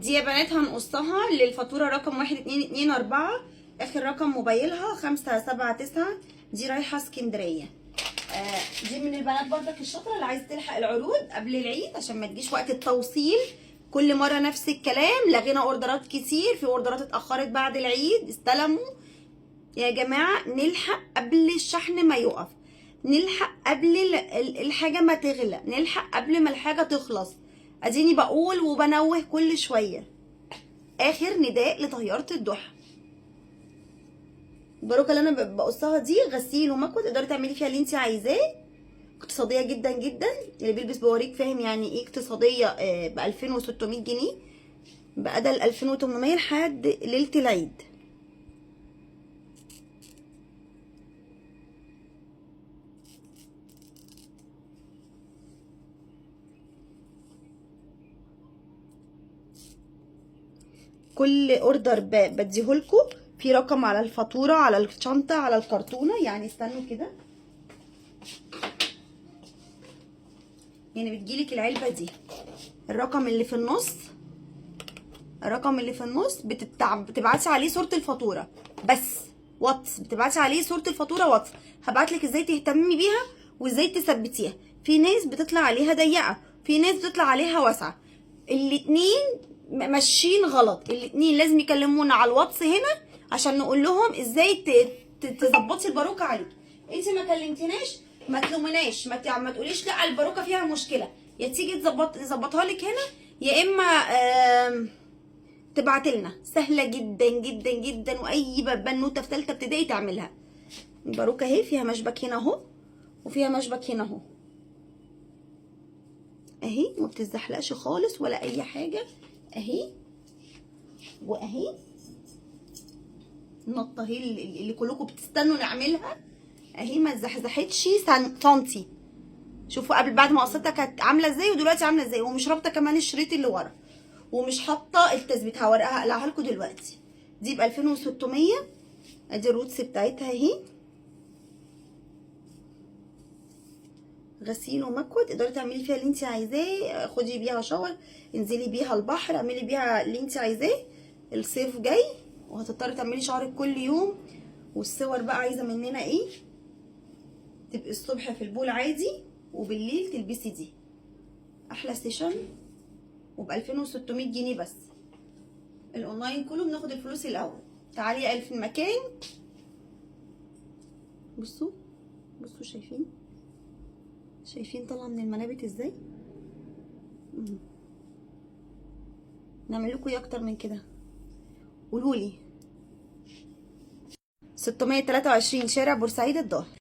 دي يا بنات هنقصها للفاتوره رقم 1224، اخر رقم موبايلها 579. دي رايحه اسكندريه. دي من البنات برضك الشاطره اللي عايزه تلحق العروض قبل العيد عشان ما تجيش وقت التوصيل كل مره نفس الكلام. لغينا اوردرات كتير، في اوردرات اتاخرت بعد العيد استلموا. يا جماعه نلحق قبل الشحن ما يقف، نلحق قبل الحاجه ما تغلى، نلحق قبل ما الحاجه تخلص. اديني بقول وبنوه كل شويه. اخر نداء لطياره الضحى. الباروكه اللي انا بقصها دي غسيل ومكوى، تقدري تعملي فيها اللي انت عايزاه. اقتصاديه جدا جدا، اللي بيلبس بوريك فاهم يعني ايه اقتصاديه. ب 2600 جنيه، بدل 2800 لحد ليله العيد. كل اوردر بديهولكوا في رقم على الفاتوره، على الشنطه، على الكرتونه. يعني استنوا كده، يعني بتجيلك العلبه دي الرقم اللي في النص، الرقم اللي في النص بتبعتي عليه صوره الفاتوره بس واتس، بتبعتي عليه صوره الفاتوره واتس. هبعتلك ازاي تهتمي بيها وازاي تثبتيها. في ناس بتطلع عليها ضيقه، في ناس بتطلع عليها واسعه. الاتنين ماشيين غلط، الاتنين لازم يكلمونا على الواتس هنا عشان نقول لهم ازاي تظبطي الباروكه عليكي. انت ما كلمتناش، ما تلومناش، ما تقوليش لا الباروكه فيها مشكله. يا تيجي تظبطها لك هنا، يا اما تبعتلنا. سهله جدا جدا جدا، واي بنوته في ثالثه ابتدائي تعملها. الباروكه اهي فيها مشبك هنا اهو، وفيها مشبك هنا اهو اهي، ما بتزحلقش خالص ولا اي حاجه اهي. واهي النطه اهي اللي كلكم بتستنوا نعملها اهي، ما اتزحزحتش سنتي. شوفوا قبل بعد ما قصتها كانت عامله ازاي ودلوقتي عامله ازاي. ومش رابطه كمان الشريط اللي ورا، ومش حاطه التثبيت. هقلعها لكم دلوقتي. دي ب 2600. ادي الروتس بتاعتها اهي، غسيل ومكوى. تقدري تعملي فيها اللي انت عايزاه، خدي بيها شاور، انزلي بيها البحر، اعملي بيها اللي انت عايزاه. الصيف جاي وهتضطري تعملي شعرك كل يوم. والصور بقى عايزه مننا ايه؟ تبقي الصبح في البول عادي وبالليل تلبسي دي. احلى سيشن وب 2600 جنيه بس. الاونلاين كله بناخد الفلوس الاول. تعالي يا في المكان. بصوا بصوا، شايفين طالعه من المنابت ازاي؟ نعمل لكم ايه اكتر من كده؟ قولولي. 623 شارع بورسعيد الظاهر.